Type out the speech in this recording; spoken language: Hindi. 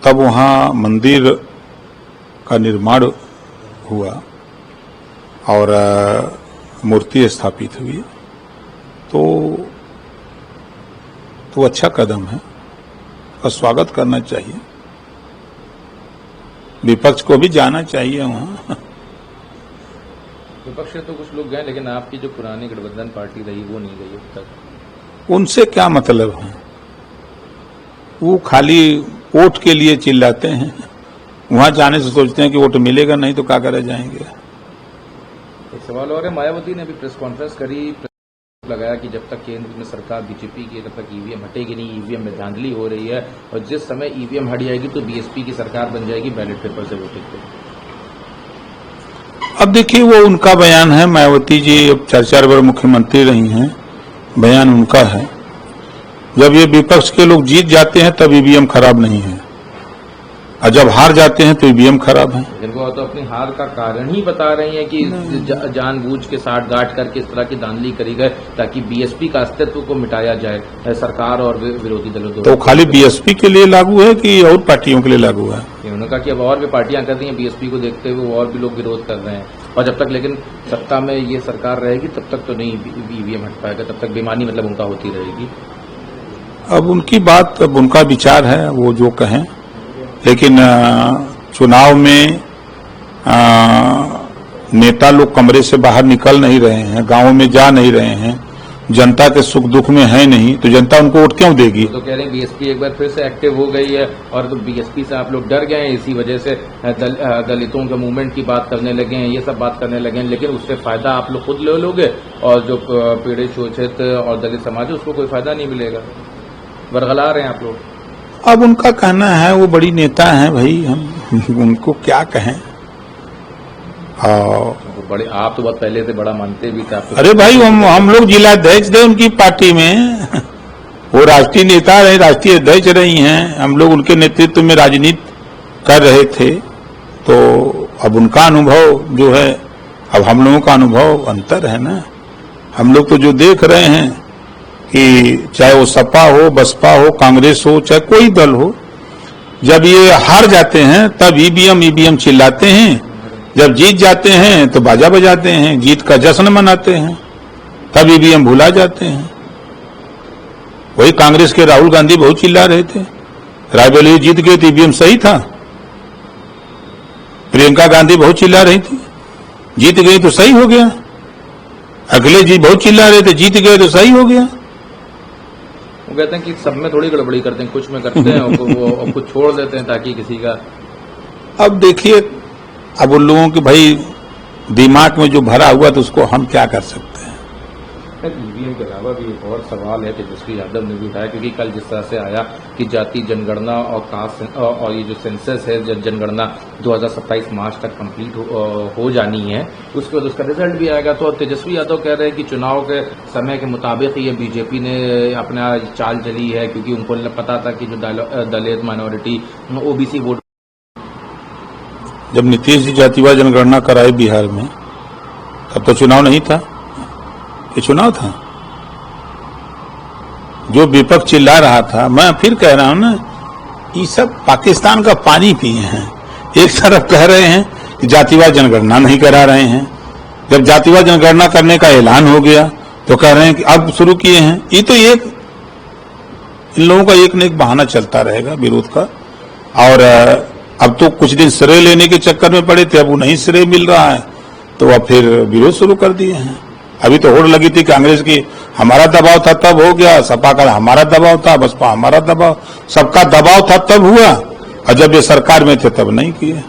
तब वहाँ मंदिर का निर्माण हुआ और मूर्ति स्थापित हुई, तो अच्छा कदम है और स्वागत करना चाहिए। विपक्ष को भी जाना चाहिए वहाँ। विपक्ष से तो कुछ लोग गए, लेकिन आपकी जो पुरानी गठबंधन पार्टी रही वो नहीं गई अब तक। उनसे क्या मतलब है? वो खाली वोट के लिए चिल्लाते हैं, वहां जाने से सोचते हैं कि वोट मिलेगा नहीं तो क्या करे जाएंगे। एक सवाल और है, मायावती ने अभी प्रेस कॉन्फ्रेंस करी, लगाया कि जब तक केंद्र में सरकार बीजेपी की तब तक ईवीएम हटेगी नहीं, ईवीएम में धांधली हो रही है और जिस समय ईवीएम हट जाएगी तो बीएसपी की सरकार बन जाएगी बैलेट पेपर से वोटिंग पे। अब देखिए, वो उनका बयान है। मायावती जी अब 4 बार मुख्यमंत्री रही हैं, बयान उनका है। जब ये विपक्ष के लोग जीत जाते हैं तब ईवीएम खराब नहीं है, और जब हार जाते हैं तो ईवीएम खराब है। लेकिन वो तो अपनी हार का कारण ही बता रही हैं कि जानबूझ के साठ गांठ करके इस तरह की धांधली करी गए ताकि बीएसपी का अस्तित्व को मिटाया जाए, सरकार और विरोधी दलों। तो खाली बीएसपी के लिए लागू है कि और पार्टियों के लिए लागू है? उन्होंने कहा कि अब और भी पार्टियां कर रही हैं, बीएसपी को देखते हुए और भी लोग विरोध कर रहे हैं, और जब तक लेकिन सत्ता में ये सरकार रहेगी तब तक तो नहीं ईवीएम हट पाएगा, तब तक बेईमानी मतलब उनका होती रहेगी। अब उनकी बात, अब उनका विचार है, वो जो कहें। लेकिन चुनाव में नेता लोग कमरे से बाहर निकल नहीं रहे हैं, गांवों में जा नहीं रहे हैं, जनता के सुख दुख में है नहीं, तो जनता उनको वोट क्यों देगी? तो कह रहे हैं बीएसपी एक बार फिर से एक्टिव हो गई है और तो बीएसपी से आप लोग डर गए हैं, इसी वजह से दलितों के मूवमेंट की बात करने लगे हैं, ये सब बात करने लगे हैं, लेकिन उससे फायदा आप लोग खुद ले लोगे और जो पीड़ित शोषित और दलित समाज है उसको कोई फायदा नहीं मिलेगा। बरगला रहे हैं आप लोग। अब उनका कहना है, वो बड़ी नेता हैं भाई, हम उनको क्या कहें। बड़े आप तो बहुत पहले से बड़ा मानते भी थे। अरे भाई, हम लोग जिला अध्यक्ष थे उनकी पार्टी में, वो राष्ट्रीय नेता रहे, राष्ट्रीय अध्यक्ष रही हैं, हम लोग उनके नेतृत्व में राजनीति कर रहे थे। तो अब उनका अनुभव जो है, अब हम लोगों का अनुभव अंतर है ना। हम लोग तो जो देख रहे हैं कि चाहे वो सपा हो, बसपा हो, कांग्रेस हो, चाहे कोई दल हो, जब ये हार जाते हैं तब ईवीएम चिल्लाते हैं, जब जीत जाते हैं तो बाजा बजाते हैं, जीत का जश्न मनाते हैं, तब ईवीएम भुला जाते हैं। वही कांग्रेस के राहुल गांधी बहुत चिल्ला रहे थे, रायबरेली जीत गए तो ईवीएम सही था। प्रियंका गांधी बहुत चिल्ला रही थी, जीत गई तो सही हो गया। अखिलेश जी बहुत चिल्ला रहे थे, जीत गए तो सही हो गया। वो कहते हैं कि सब में थोड़ी गड़बड़ी करते हैं, कुछ में करते हैं और कुछ छोड़ देते हैं ताकि किसी का। अब देखिए, अब उन लोगों के भाई दिमाग में जो भरा हुआ तो उसको हम क्या कर सकते हैं। ईवीएम के अलावा भी एक और सवाल है तेजस्वी यादव ने भी उठाया, क्योंकि कल जिस तरह से आया कि जाति जनगणना और कास्ट और ये जो सेंसस है जनगणना 2027 मार्च तक कंप्लीट हो जानी है, उसके बाद उसका रिजल्ट भी आएगा। तो तेजस्वी यादव कह रहे हैं कि चुनाव के समय के मुताबिक ये बीजेपी ने अपना चाल चली है, क्योंकि उनको पता था कि जो दलित माइनॉरिटी ओबीसी वोट। जब नीतीश जी जातिवाद जनगणना कराए बिहार में, तब तो चुनाव नहीं था, ये चुनाव था। जो विपक्ष चिल्ला रहा था, मैं फिर कह रहा हूं ना, ये सब पाकिस्तान का पानी पिए हैं। एक तरफ कह रहे हैं कि जातिवाद जनगणना नहीं करा रहे हैं, जब जातिवाद जनगणना करने का ऐलान हो गया तो कह रहे हैं कि अब शुरू किए हैं। ये तो इन लोगों का एक न एक बहाना चलता रहेगा विरोध का। और अब तो कुछ दिन श्रेय लेने के चक्कर में पड़े थे, अब वो नहीं श्रेय मिल रहा है तो अब फिर विरोध शुरू कर दिए हैं। अभी तो होड़ लगी थी कांग्रेस की, हमारा दबाव था तब हो गया, सपा का हमारा दबाव था, बसपा हमारा दबाव, सबका दबाव था तब हुआ, और जब ये सरकार में थे तब नहीं किए।